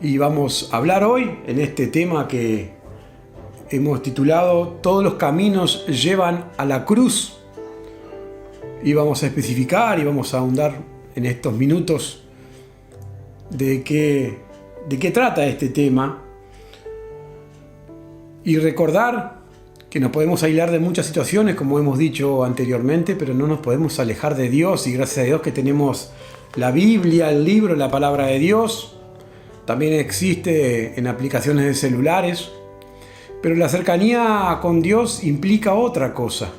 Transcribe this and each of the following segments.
Y vamos a hablar hoy en este tema que hemos titulado Todos los caminos llevan a la cruz. Y vamos a especificar y vamos a ahondar en estos minutos de qué trata este tema. Y recordar que nos podemos aislar de muchas situaciones, como hemos dicho anteriormente, pero no nos podemos alejar de Dios. Y gracias a Dios que tenemos la Biblia, el libro, la palabra de Dios. También existe en aplicaciones de celulares. Pero la cercanía con Dios implica otra cosa.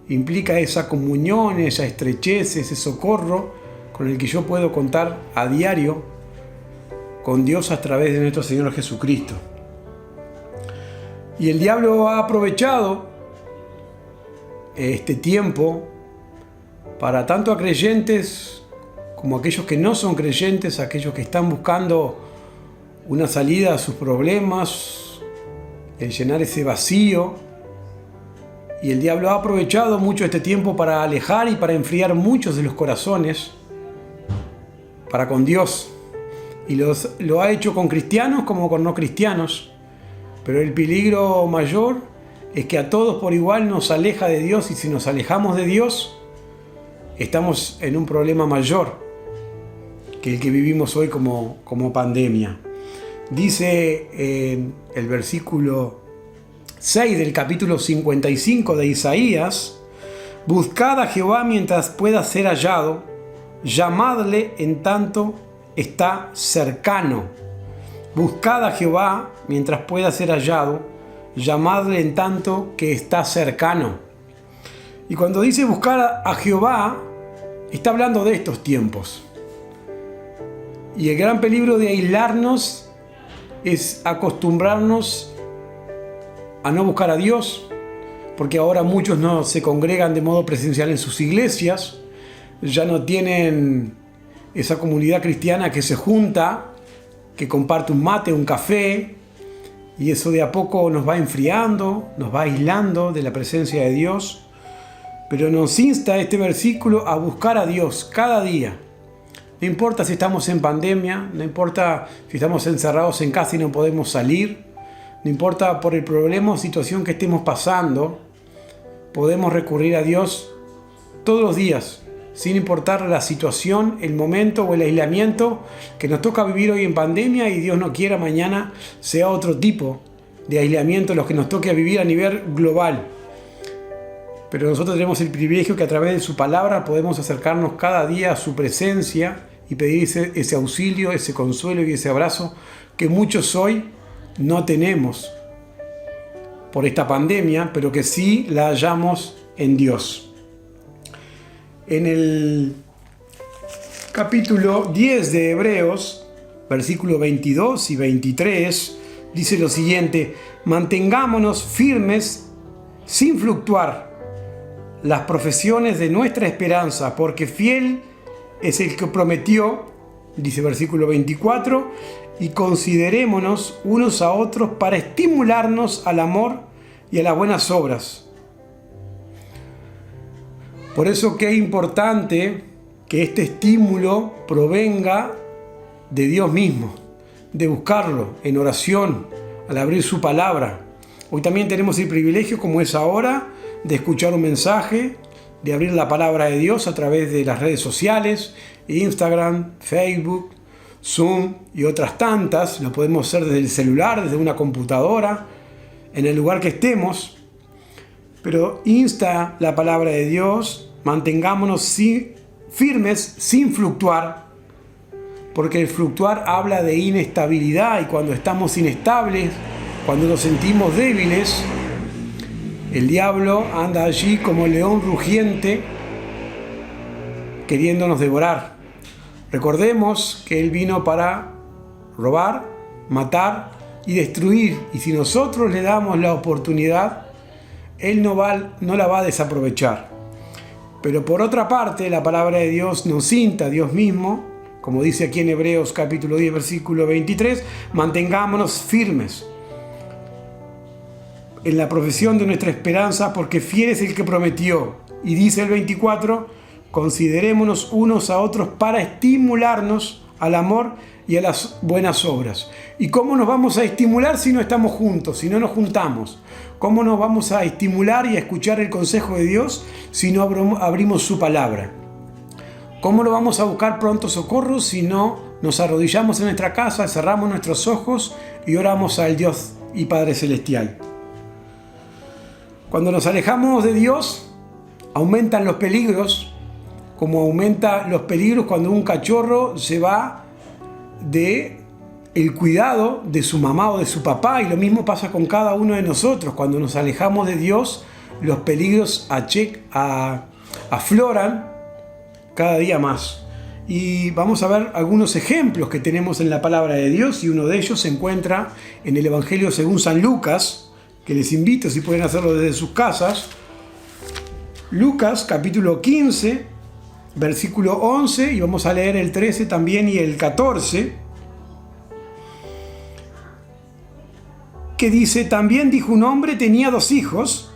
Implica esa comunión, esa estrechez, ese socorro con el que yo puedo contar a diario con Dios a través de nuestro Señor Jesucristo. Y el diablo ha aprovechado este tiempo para tanto a creyentes como a aquellos que no son creyentes, aquellos que están buscando una salida a sus problemas, el llenar ese vacío. Y el diablo ha aprovechado mucho este tiempo para alejar y para enfriar muchos de los corazones para con Dios. Y lo ha hecho con cristianos como con no cristianos. Pero el peligro mayor es que a todos por igual nos aleja de Dios, y si nos alejamos de Dios, estamos en un problema mayor que el que vivimos hoy como pandemia. Dice el versículo 6 del capítulo 55 de Isaías: buscad a Jehová mientras pueda ser hallado, llamadle en tanto está cercano. Buscad a Jehová mientras pueda ser hallado, llamadle en tanto que está cercano. Y cuando dice buscar a Jehová, está hablando de estos tiempos. Y el gran peligro de aislarnos es acostumbrarnos a no buscar a Dios, porque ahora muchos no se congregan de modo presencial en sus iglesias, ya no tienen esa comunidad cristiana que se junta, que comparte un mate, un café, y eso de a poco nos va enfriando, nos va aislando de la presencia de Dios. Pero nos insta este versículo a buscar a Dios cada día. No importa si estamos en pandemia, no importa si estamos encerrados en casa y no podemos salir, no importa por el problema o situación que estemos pasando, podemos recurrir a Dios todos los días, sin importar la situación, el momento o el aislamiento que nos toca vivir hoy en pandemia, y Dios no quiera mañana sea otro tipo de aislamiento los que nos toque vivir a nivel global. Pero nosotros tenemos el privilegio que a través de su palabra podemos acercarnos cada día a su presencia y pedir ese auxilio, ese consuelo y ese abrazo que muchos hoy no tenemos por esta pandemia, pero que sí la hallamos en Dios. En el capítulo 10 de Hebreos, versículos 22 y 23, dice lo siguiente: mantengámonos firmes sin fluctuar las profesiones de nuestra esperanza, porque fiel es el que prometió, dice versículo 24, y considerémonos unos a otros para estimularnos al amor y a las buenas obras. Por eso que es importante que este estímulo provenga de Dios mismo, de buscarlo en oración, al abrir su palabra. Hoy también tenemos el privilegio, como es ahora, de escuchar un mensaje, de abrir la palabra de Dios a través de las redes sociales, Instagram, Facebook, Zoom y otras tantas. Lo podemos hacer desde el celular, desde una computadora, en el lugar que estemos. Pero insta la palabra de Dios, mantengámonos firmes sin fluctuar, porque el fluctuar habla de inestabilidad, y cuando estamos inestables, cuando nos sentimos débiles, el diablo anda allí como león rugiente queriéndonos devorar. Recordemos que él vino para robar, matar y destruir, y si nosotros le damos la oportunidad, él no la va a desaprovechar. Pero por otra parte, la palabra de Dios nos insta, Dios mismo, como dice aquí en Hebreos capítulo 10, versículo 23, mantengámonos firmes en la profesión de nuestra esperanza, porque fiel es el que prometió. Y dice el 24, considerémonos unos a otros para estimularnos al amor y a las buenas obras. ¿Y cómo nos vamos a estimular si no estamos juntos, si no nos juntamos? ¿Cómo nos vamos a estimular y a escuchar el consejo de Dios si no abrimos su palabra? ¿Cómo lo vamos a buscar pronto socorro si no nos arrodillamos en nuestra casa, cerramos nuestros ojos y oramos al Dios y Padre Celestial? Cuando nos alejamos de Dios, aumentan los peligros, como aumentan los peligros cuando un cachorro se va de el cuidado de su mamá o de su papá, y lo mismo pasa con cada uno de nosotros. Cuando nos alejamos de Dios, los peligros afloran cada día más. Y vamos a ver algunos ejemplos que tenemos en la palabra de Dios, y uno de ellos se encuentra en el Evangelio según San Lucas, que les invito si pueden hacerlo desde sus casas. Lucas capítulo 15, versículo 11, y vamos a leer el 13 también y el 14, que dice: también dijo un hombre tenía 2 hijos,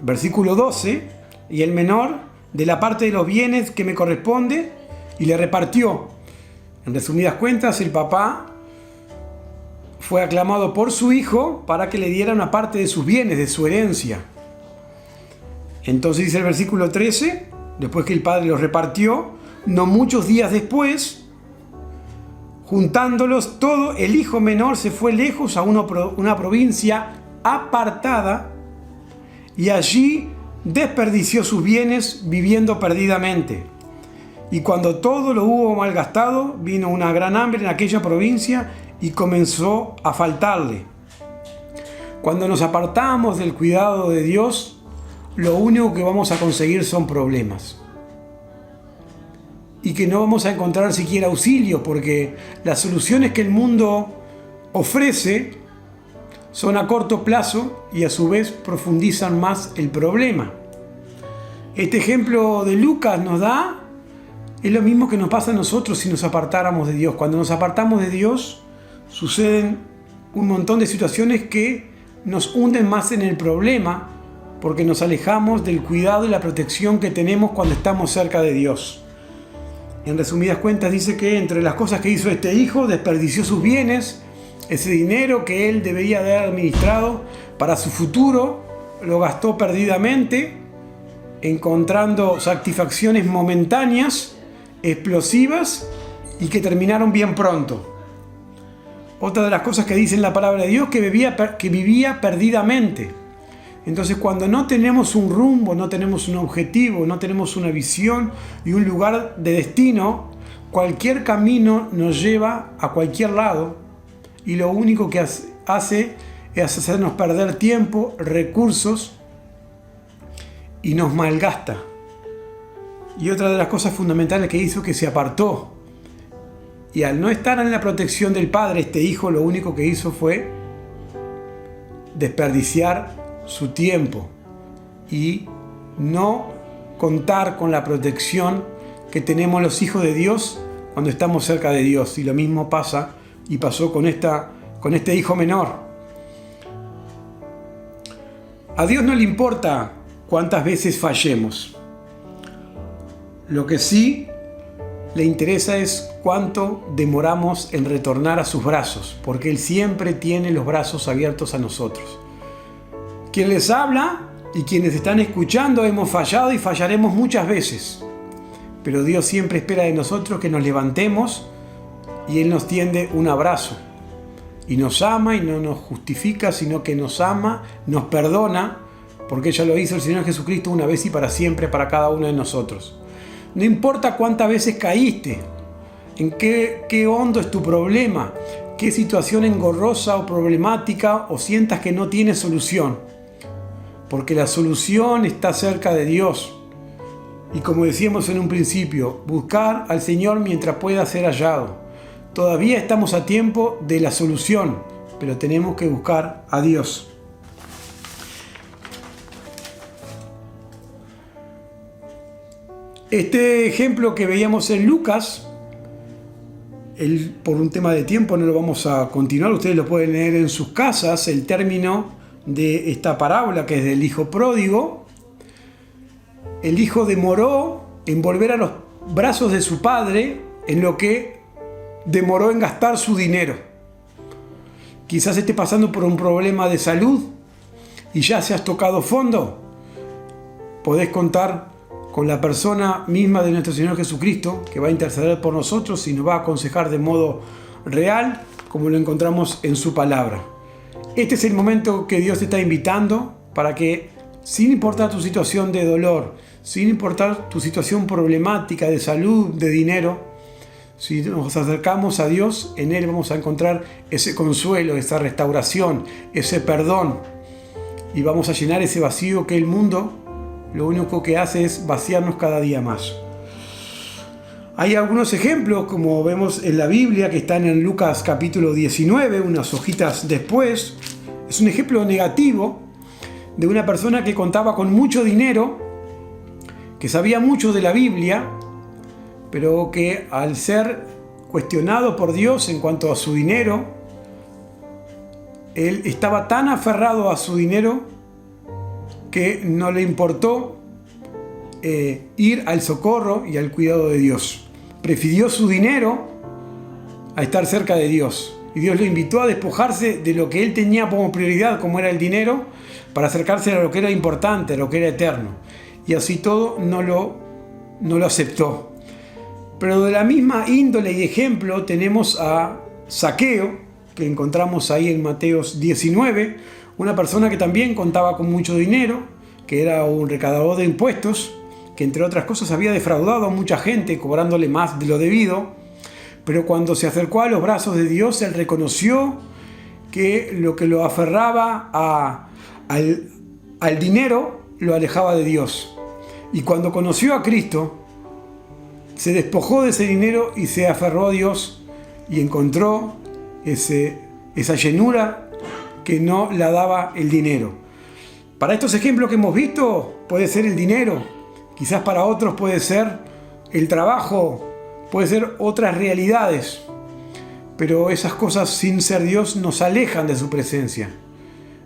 versículo 12, y el menor de la parte de los bienes que me corresponde, y le repartió. En resumidas cuentas, el papá fue aclamado por su hijo para que le diera una parte de sus bienes, de su herencia. Entonces dice el versículo 13, después que el padre los repartió, no muchos días después, juntándolos todo, el hijo menor se fue lejos a una provincia apartada y allí desperdició sus bienes viviendo perdidamente. Y cuando todo lo hubo malgastado, vino una gran hambre en aquella provincia y comenzó a faltarle. Cuando nos apartamos del cuidado de Dios, lo único que vamos a conseguir son problemas. Y que no vamos a encontrar siquiera auxilio, porque las soluciones que el mundo ofrece son a corto plazo y a su vez profundizan más el problema. Este ejemplo de Lucas nos da, es lo mismo que nos pasa a nosotros si nos apartáramos de Dios. Cuando nos apartamos de Dios, suceden un montón de situaciones que nos hunden más en el problema, porque nos alejamos del cuidado y la protección que tenemos cuando estamos cerca de Dios. En resumidas cuentas dice que entre las cosas que hizo este hijo, desperdició sus bienes, ese dinero que él debería haber administrado para su futuro, lo gastó perdidamente, encontrando satisfacciones momentáneas, explosivas y que terminaron bien pronto. Otra de las cosas que dice en la palabra de Dios, que vivía perdidamente. Entonces, cuando no tenemos un rumbo, no tenemos un objetivo, no tenemos una visión y un lugar de destino, cualquier camino nos lleva a cualquier lado, y lo único que hace es hacernos perder tiempo, recursos, y nos malgasta. Y otra de las cosas fundamentales que hizo, que se apartó. Y al no estar en la protección del Padre, este hijo lo único que hizo fue desperdiciar su tiempo y no contar con la protección que tenemos los hijos de Dios cuando estamos cerca de Dios. Y lo mismo pasa y pasó con este hijo menor. A Dios no le importa cuántas veces fallemos. Lo que sí le interesa es cuánto demoramos en retornar a sus brazos, porque Él siempre tiene los brazos abiertos a nosotros. Quien les habla y quienes están escuchando hemos fallado y fallaremos muchas veces, pero Dios siempre espera de nosotros que nos levantemos y Él nos tiende un abrazo y nos ama, y no nos justifica, sino que nos ama, nos perdona, porque ya lo hizo el Señor Jesucristo una vez y para siempre para cada uno de nosotros. No importa cuántas veces caíste, en qué hondo es tu problema, qué situación engorrosa o problemática o sientas que no tiene solución, porque la solución está cerca de Dios. Y como decíamos en un principio, buscar al Señor mientras pueda ser hallado. Todavía estamos a tiempo de la solución, pero tenemos que buscar a Dios. Este ejemplo que veíamos en Lucas, por un tema de tiempo no lo vamos a continuar, ustedes lo pueden leer en sus casas, el término de esta parábola que es del hijo pródigo. El hijo demoró en volver a los brazos de su padre, en lo que demoró en gastar su dinero. Quizás esté pasando por un problema de salud y ya se has tocado fondo. Podés contar con la persona misma de nuestro Señor Jesucristo, que va a interceder por nosotros y nos va a aconsejar de modo real, como lo encontramos en su palabra. Este es el momento que Dios te está invitando para que, sin importar tu situación de dolor, sin importar tu situación problemática de salud, de dinero, si nos acercamos a Dios, en Él vamos a encontrar ese consuelo, esa restauración, ese perdón, y vamos a llenar ese vacío que el mundo lo único que hace es vaciarnos cada día más. Hay algunos ejemplos, como vemos en la Biblia, que están en Lucas capítulo 19, unas hojitas después. Es un ejemplo negativo de una persona que contaba con mucho dinero, que sabía mucho de la Biblia, pero que al ser cuestionado por Dios en cuanto a su dinero, él estaba tan aferrado a su dinero que no le importó ir al socorro y al cuidado de Dios. Prefirió su dinero a estar cerca de Dios. Y Dios lo invitó a despojarse de lo que él tenía como prioridad, como era el dinero, para acercarse a lo que era importante, a lo que era eterno. Y así todo no lo aceptó. Pero de la misma índole y ejemplo tenemos a Zaqueo, que encontramos ahí en Mateo 19, una persona que también contaba con mucho dinero, que era un recaudador de impuestos, que entre otras cosas había defraudado a mucha gente cobrándole más de lo debido, pero cuando se acercó a los brazos de Dios, él reconoció que lo que lo aferraba al dinero lo alejaba de Dios. Y cuando conoció a Cristo, se despojó de ese dinero y se aferró a Dios y encontró esa llenura que no la daba el dinero. Para estos ejemplos que hemos visto, puede ser el dinero, quizás para otros puede ser el trabajo, puede ser otras realidades, pero esas cosas sin ser Dios nos alejan de su presencia,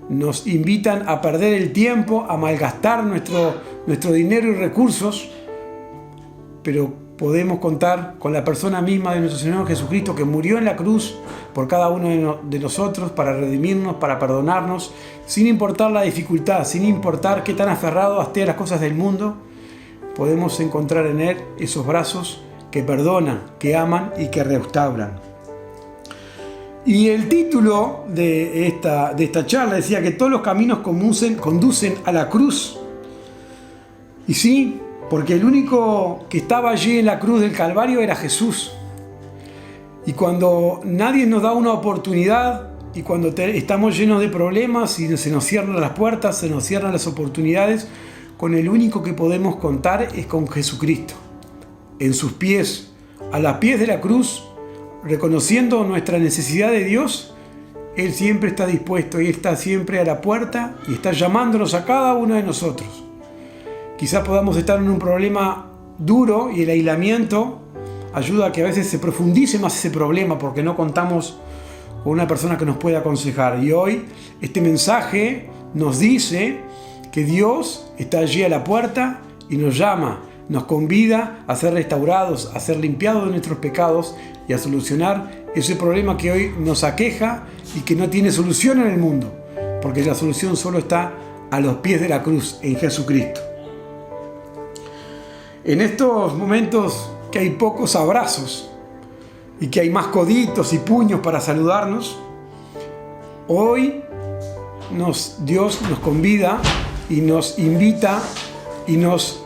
nos invitan a perder el tiempo, a malgastar nuestro dinero y recursos, pero podemos contar con la persona misma de nuestro Señor Jesucristo, que murió en la cruz por cada uno de nosotros para redimirnos, para perdonarnos, sin importar la dificultad, sin importar qué tan aferrado esté a las cosas del mundo. Podemos encontrar en Él esos brazos que perdonan, que aman y que restauran. Y el título de esta charla decía que todos los caminos conducen a la cruz. Y sí, porque el único que estaba allí en la cruz del Calvario era Jesús. Y cuando nadie nos da una oportunidad, y cuando estamos llenos de problemas y se nos cierran las puertas, se nos cierran las oportunidades, con el único que podemos contar es con Jesucristo. En sus pies, a los pies de la cruz, reconociendo nuestra necesidad de Dios, Él siempre está dispuesto y está siempre a la puerta y está llamándonos a cada uno de nosotros. Quizás podamos estar en un problema duro y el aislamiento ayuda a que a veces se profundice más ese problema porque no contamos con una persona que nos pueda aconsejar. Y hoy este mensaje nos dice que Dios está allí a la puerta y nos llama, nos convida a ser restaurados, a ser limpiados de nuestros pecados y a solucionar ese problema que hoy nos aqueja y que no tiene solución en el mundo, porque la solución solo está a los pies de la cruz, en Jesucristo. En estos momentos que hay pocos abrazos y que hay más coditos y puños para saludarnos, hoy Dios nos convida y nos invita y nos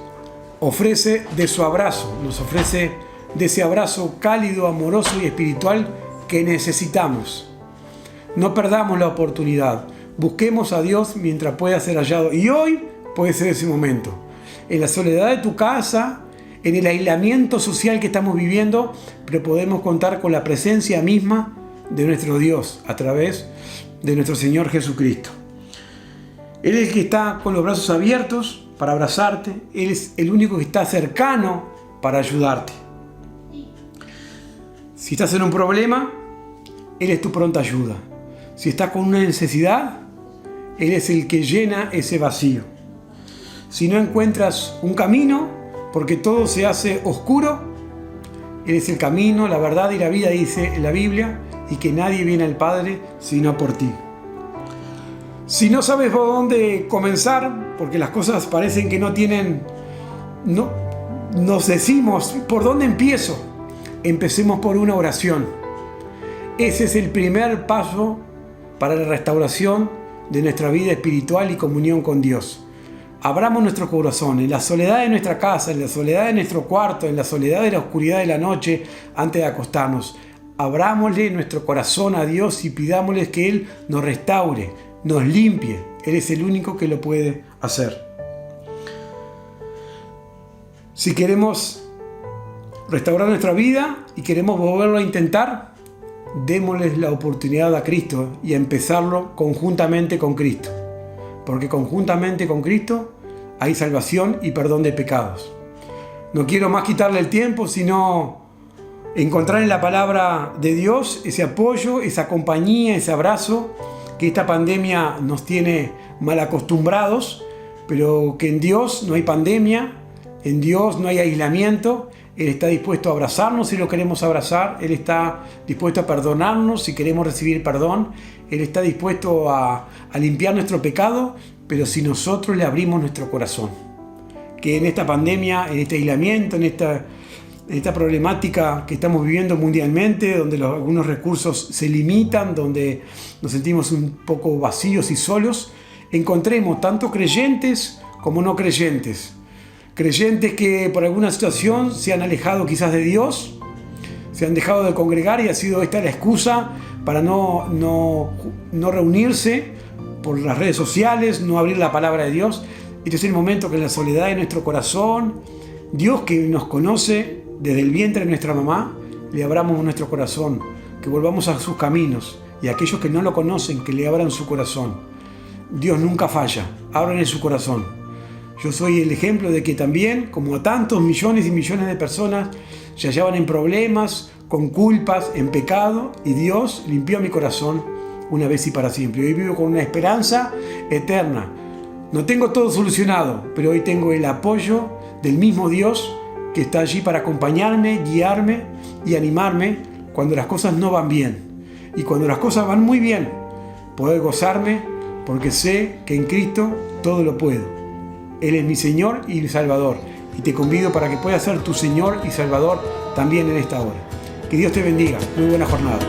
ofrece de su abrazo, nos ofrece de ese abrazo cálido, amoroso y espiritual que necesitamos. No perdamos la oportunidad, busquemos a Dios mientras pueda ser hallado, y hoy puede ser ese momento. En la soledad de tu casa, en el aislamiento social que estamos viviendo, pero podemos contar con la presencia misma de nuestro Dios a través de nuestro Señor Jesucristo. Él es el que está con los brazos abiertos para abrazarte, Él es el único que está cercano para ayudarte. Si estás en un problema, Él es tu pronta ayuda. Si estás con una necesidad, Él es el que llena ese vacío. Si no encuentras un camino, porque todo se hace oscuro, Él es el camino, la verdad y la vida, dice en la Biblia, y que nadie viene al Padre sino por ti. Si no sabes por dónde comenzar, porque las cosas parecen que no tienen... nos decimos, ¿por dónde empiezo? Empecemos por una oración. Ese es el primer paso para la restauración de nuestra vida espiritual y comunión con Dios. Abramos nuestro corazón en la soledad de nuestra casa, en la soledad de nuestro cuarto, en la soledad de la oscuridad de la noche antes de acostarnos. Abrámosle nuestro corazón a Dios y pidámosle que Él nos restaure, nos limpie. Él es el único que lo puede hacer. Si queremos restaurar nuestra vida y queremos volverlo a intentar, démosles la oportunidad a Cristo y a empezarlo conjuntamente con Cristo. Porque conjuntamente con Cristo hay salvación y perdón de pecados. No quiero más quitarle el tiempo, sino encontrar en la palabra de Dios ese apoyo, esa compañía, ese abrazo que esta pandemia nos tiene mal acostumbrados, pero que en Dios no hay pandemia, en Dios no hay aislamiento. Él está dispuesto a abrazarnos si lo queremos abrazar. Él está dispuesto a perdonarnos si queremos recibir perdón. Él está dispuesto a limpiar nuestro pecado, pero si nosotros le abrimos nuestro corazón. Que en esta pandemia, en este aislamiento, en esta problemática que estamos viviendo mundialmente, donde algunos recursos se limitan, donde nos sentimos un poco vacíos y solos, encontremos tanto creyentes como no creyentes. Creyentes que por alguna situación se han alejado quizás de Dios, se han dejado de congregar y ha sido esta la excusa para no reunirse por las redes sociales, no abrir la palabra de Dios. Este es el momento que en la soledad de nuestro corazón, Dios que nos conoce desde el vientre de nuestra mamá, le abramos nuestro corazón, que volvamos a sus caminos, y a aquellos que no lo conocen, que le abran su corazón. Dios nunca falla, ábranle su corazón. Yo soy el ejemplo de que también, como a tantos millones y millones de personas, se hallaban en problemas, con culpas, en pecado, y Dios limpió mi corazón una vez y para siempre. Hoy vivo con una esperanza eterna. No tengo todo solucionado, pero hoy tengo el apoyo del mismo Dios que está allí para acompañarme, guiarme y animarme cuando las cosas no van bien. Y cuando las cosas van muy bien, puedo gozarme porque sé que en Cristo todo lo puedo. Él es mi Señor y mi Salvador. Y te convido para que puedas ser tu Señor y Salvador también en esta hora. Que Dios te bendiga. Muy buena jornada.